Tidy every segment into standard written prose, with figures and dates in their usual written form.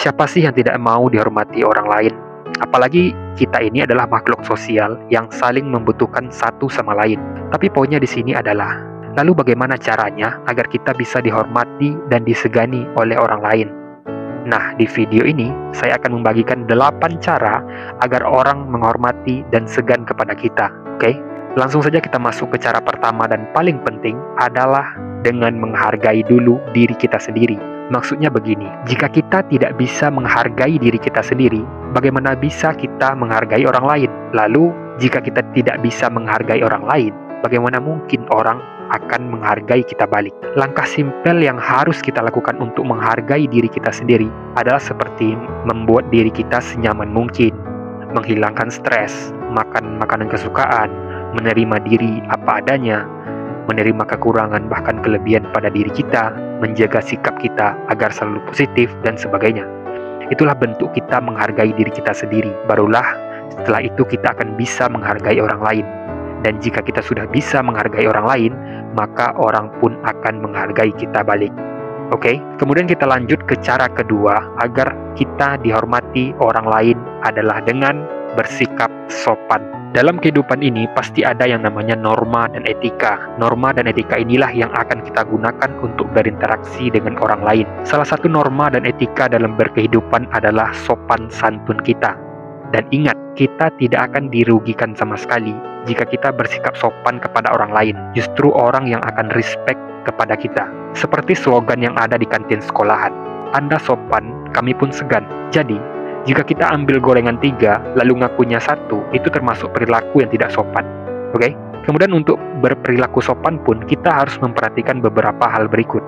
Siapa sih yang tidak mau dihormati orang lain? Apalagi kita ini adalah makhluk sosial yang saling membutuhkan satu sama lain. Tapi poinnya di sini adalah, lalu bagaimana caranya agar kita bisa dihormati dan disegani oleh orang lain? Nah, di video ini saya akan membagikan 8 cara agar orang menghormati dan segan kepada kita. Oke? Langsung saja kita masuk ke cara pertama dan paling penting adalah dengan menghargai dulu diri kita sendiri. Maksudnya begini, jika kita tidak bisa menghargai diri kita sendiri, bagaimana bisa kita menghargai orang lain? Lalu, jika kita tidak bisa menghargai orang lain, bagaimana mungkin orang akan menghargai kita balik? Langkah simpel yang harus kita lakukan untuk menghargai diri kita sendiri adalah seperti membuat diri kita senyaman mungkin, menghilangkan stres, makan makanan kesukaan, menerima diri apa adanya, menerima kekurangan bahkan kelebihan pada diri kita, menjaga sikap kita agar selalu positif, dan sebagainya. Itulah bentuk kita menghargai diri kita sendiri. Barulah setelah itu kita akan bisa menghargai orang lain. Dan jika kita sudah bisa menghargai orang lain, maka orang pun akan menghargai kita balik. Oke, kemudian kita lanjut ke cara kedua agar kita dihormati orang lain adalah dengan bersikap sopan. Dalam kehidupan ini pasti ada yang namanya norma dan etika. Norma dan etika inilah yang akan kita gunakan untuk berinteraksi dengan orang lain. Salah satu norma dan etika dalam berkehidupan adalah sopan santun kita. Dan ingat, kita tidak akan dirugikan sama sekali jika kita bersikap sopan kepada orang lain. Justru orang yang akan respect kepada kita. Seperti slogan yang ada di kantin sekolahan. Anda sopan, kami pun segan. Jadi, jika kita ambil gorengan 3, lalu ngakunya 1, itu termasuk perilaku yang tidak sopan. Oke? Kemudian untuk berperilaku sopan pun, kita harus memperhatikan beberapa hal berikut.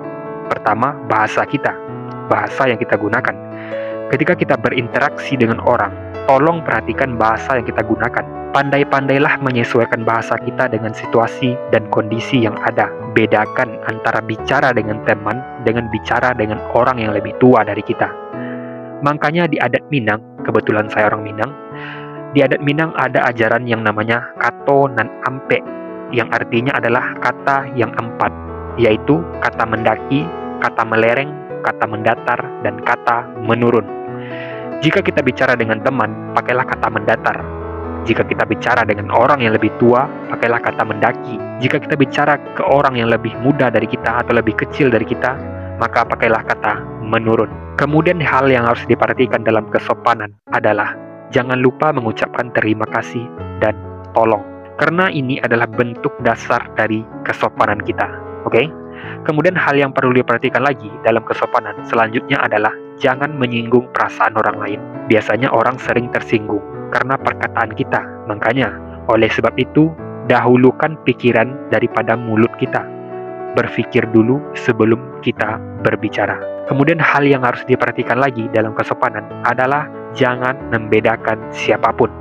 Pertama, bahasa kita. Bahasa yang kita gunakan. Ketika kita berinteraksi dengan orang, tolong perhatikan bahasa yang kita gunakan. Pandai-pandailah menyesuaikan bahasa kita dengan situasi dan kondisi yang ada. Bedakan antara bicara dengan teman dengan bicara dengan orang yang lebih tua dari kita. Makanya di adat Minang, kebetulan saya orang Minang, di adat Minang ada ajaran yang namanya kato nan ampe, yang artinya adalah kata yang 4, yaitu kata mendaki, kata melereng, kata mendatar, dan kata menurun. Jika kita bicara dengan teman, pakailah kata mendatar. Jika kita bicara dengan orang yang lebih tua, pakailah kata mendaki. Jika kita bicara ke orang yang lebih muda dari kita atau lebih kecil dari kita, maka pakailah kata menurun. Kemudian hal yang harus diperhatikan dalam kesopanan adalah jangan lupa mengucapkan terima kasih dan tolong. Karena ini adalah bentuk dasar dari kesopanan kita. Oke? Kemudian hal yang perlu diperhatikan lagi dalam kesopanan selanjutnya adalah jangan menyinggung perasaan orang lain. Biasanya orang sering tersinggung karena perkataan kita. Makanya, oleh sebab itu, dahulukan pikiran daripada mulut kita. Berpikir dulu sebelum kita berbicara. Kemudian hal yang harus diperhatikan lagi dalam kesopanan adalah jangan membedakan siapapun.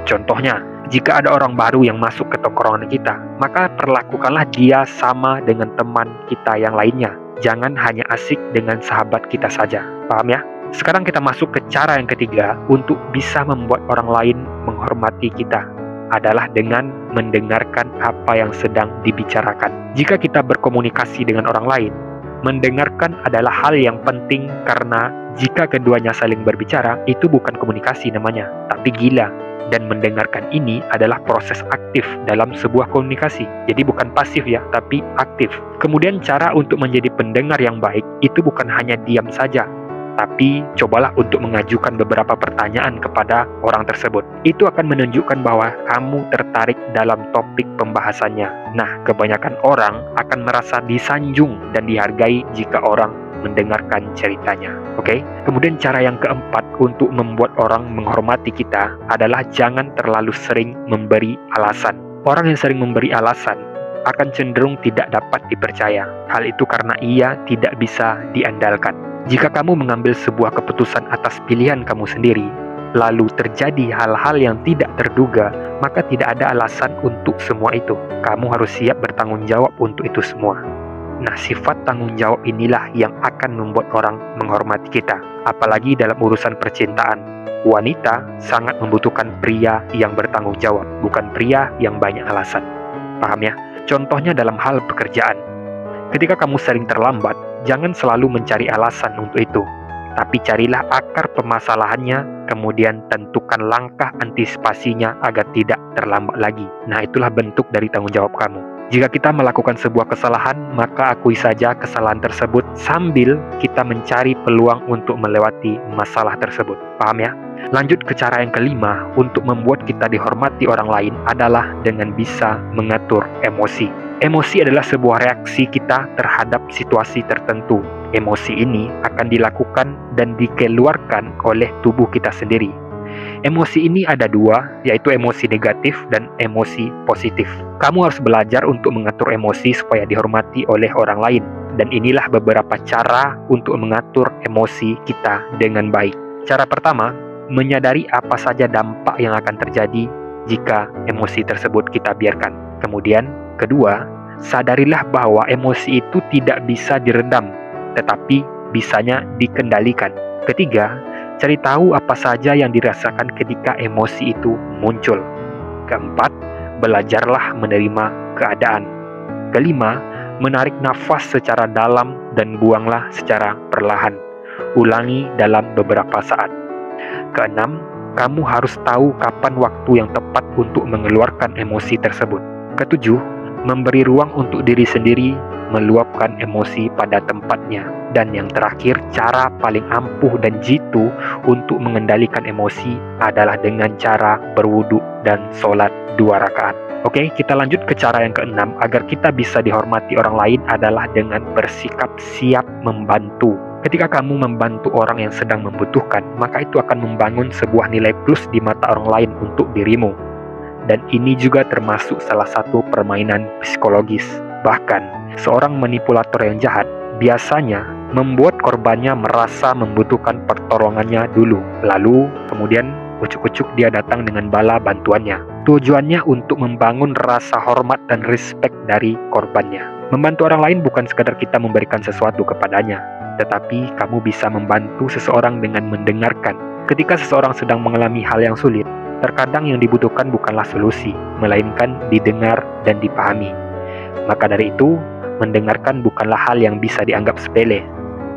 Contohnya, jika ada orang baru yang masuk ke tongkrongan kita, maka perlakukanlah dia sama dengan teman kita yang lainnya. Jangan hanya asik dengan sahabat kita saja. Paham ya? Sekarang kita masuk ke cara yang ketiga untuk bisa membuat orang lain menghormati kita. Adalah dengan mendengarkan apa yang sedang dibicarakan. Jika kita berkomunikasi dengan orang lain, mendengarkan adalah hal yang penting karena jika keduanya saling berbicara, itu bukan komunikasi namanya, tapi gila. Dan mendengarkan ini adalah proses aktif dalam sebuah komunikasi. Jadi bukan pasif ya, tapi aktif. Kemudian cara untuk menjadi pendengar yang baik itu bukan hanya diam saja, tapi cobalah untuk mengajukan beberapa pertanyaan kepada orang tersebut. Itu akan menunjukkan bahwa kamu tertarik dalam topik pembahasannya. Nah, kebanyakan orang akan merasa disanjung dan dihargai jika orang mendengarkan ceritanya. Oke? Kemudian cara yang keempat untuk membuat orang menghormati kita adalah jangan terlalu sering memberi alasan. Orang yang sering memberi alasan akan cenderung tidak dapat dipercaya. Hal itu karena ia tidak bisa diandalkan. Jika kamu mengambil sebuah keputusan atas pilihan kamu sendiri, lalu terjadi hal-hal yang tidak terduga, maka tidak ada alasan untuk semua itu. Kamu harus siap bertanggung jawab untuk itu semua. Nah, sifat tanggung jawab inilah yang akan membuat orang menghormati kita. Apalagi dalam urusan percintaan. Wanita sangat membutuhkan pria yang bertanggung jawab, bukan pria yang banyak alasan. Paham ya? Contohnya dalam hal pekerjaan. Ketika kamu sering terlambat, jangan selalu mencari alasan untuk itu. tapi carilah akar permasalahannya, kemudian tentukan langkah antisipasinya agar tidak terlambat lagi. Nah, itulah bentuk dari tanggung jawab kamu. Jika kita melakukan sebuah kesalahan, maka akui saja kesalahan tersebut sambil kita mencari peluang untuk melewati masalah tersebut. Paham ya? Lanjut ke cara yang kelima, untuk membuat kita dihormati orang lain adalah dengan bisa mengatur emosi. Emosi adalah sebuah reaksi kita terhadap situasi tertentu. Emosi ini akan dilakukan dan dikeluarkan oleh tubuh kita sendiri. Emosi ini ada dua, yaitu emosi negatif dan emosi positif. Kamu harus belajar untuk mengatur emosi supaya dihormati oleh orang lain. Dan inilah beberapa cara untuk mengatur emosi kita dengan baik. Cara pertama, menyadari apa saja dampak yang akan terjadi jika emosi tersebut kita biarkan. Kemudian, kedua, sadarilah bahwa emosi itu tidak bisa diredam, tetapi bisanya dikendalikan. Ketiga, cari tahu apa saja yang dirasakan ketika emosi itu muncul. Keempat, belajarlah menerima keadaan. Kelima, menarik nafas secara dalam dan buanglah secara perlahan. Ulangi dalam beberapa saat. Keenam, kamu harus tahu kapan waktu yang tepat untuk mengeluarkan emosi tersebut. Ketujuh, memberi ruang untuk diri sendiri, meluapkan emosi pada tempatnya. Dan yang terakhir, cara paling ampuh dan jitu untuk mengendalikan emosi adalah dengan cara berwudu dan sholat 2 rakaat. Oke, kita lanjut ke cara yang keenam. Agar kita bisa dihormati orang lain adalah dengan bersikap siap membantu. Ketika kamu membantu orang yang sedang membutuhkan, maka itu akan membangun sebuah nilai plus di mata orang lain untuk dirimu. Dan ini juga termasuk salah satu permainan psikologis. Bahkan, seorang manipulator yang jahat biasanya membuat korbannya merasa membutuhkan pertolongannya dulu. Lalu, kemudian ucuk-ucuk dia datang dengan bala bantuannya. Tujuannya untuk membangun rasa hormat dan respek dari korbannya. Membantu orang lain bukan sekadar kita memberikan sesuatu kepadanya, tetapi kamu bisa membantu seseorang dengan mendengarkan. Ketika seseorang sedang mengalami hal yang sulit, terkadang yang dibutuhkan bukanlah solusi, melainkan didengar dan dipahami. Maka dari itu, mendengarkan bukanlah hal yang bisa dianggap sepele.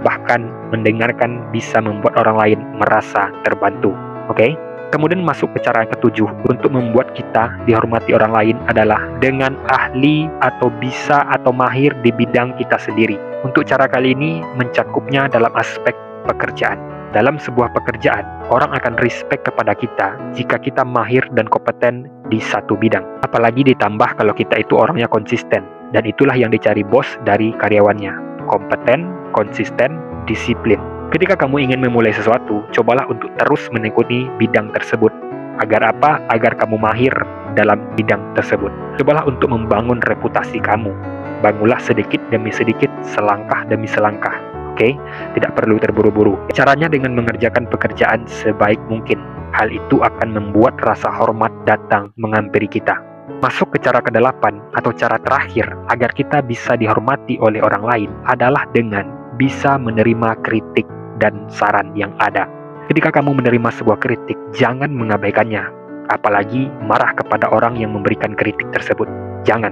Bahkan, mendengarkan bisa membuat orang lain merasa terbantu. Oke? Kemudian masuk ke cara yang ketujuh, untuk membuat kita dihormati orang lain adalah dengan ahli atau bisa atau mahir di bidang kita sendiri. Untuk cara kali ini mencakupnya dalam aspek pekerjaan. Dalam sebuah pekerjaan, orang akan respect kepada kita jika kita mahir dan kompeten di satu bidang. Apalagi ditambah kalau kita itu orangnya konsisten. Dan itulah yang dicari bos dari karyawannya. Kompeten, konsisten, disiplin. Ketika kamu ingin memulai sesuatu, cobalah untuk terus menekuni bidang tersebut. Agar apa? Agar kamu mahir dalam bidang tersebut. Cobalah untuk membangun reputasi kamu. Bangunlah sedikit demi sedikit, selangkah demi selangkah. Oke? Tidak perlu terburu-buru. Caranya dengan mengerjakan pekerjaan sebaik mungkin. Hal itu akan membuat rasa hormat datang menghampiri kita. Masuk ke cara ke-8 atau cara terakhir agar kita bisa dihormati oleh orang lain adalah dengan bisa menerima kritik dan saran yang ada. Ketika kamu menerima sebuah kritik, jangan mengabaikannya. Apalagi marah kepada orang yang memberikan kritik tersebut. Jangan.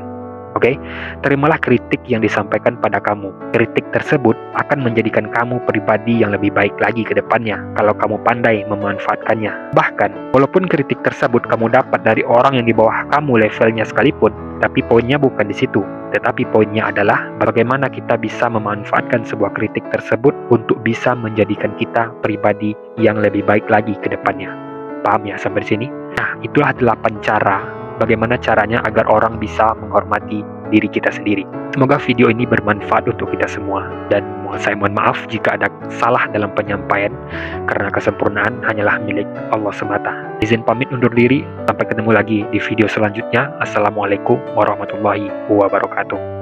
Oke? Terimalah kritik yang disampaikan pada kamu. Kritik tersebut akan menjadikan kamu pribadi yang lebih baik lagi ke depannya kalau kamu pandai memanfaatkannya. Bahkan, walaupun kritik tersebut kamu dapat dari orang yang di bawah kamu levelnya sekalipun, tapi poinnya bukan di situ. Tetapi poinnya adalah bagaimana kita bisa memanfaatkan sebuah kritik tersebut untuk bisa menjadikan kita pribadi yang lebih baik lagi ke depannya. Paham ya sampai di sini? Nah, itulah 8 cara bagaimana caranya agar orang bisa menghormati diri kita sendiri. Semoga video ini bermanfaat untuk kita semua. Dan saya mohon maaf jika ada salah dalam penyampaian, karena kesempurnaan hanyalah milik Allah semata. Izin pamit undur diri, sampai ketemu lagi di video selanjutnya. Assalamualaikum warahmatullahi wabarakatuh.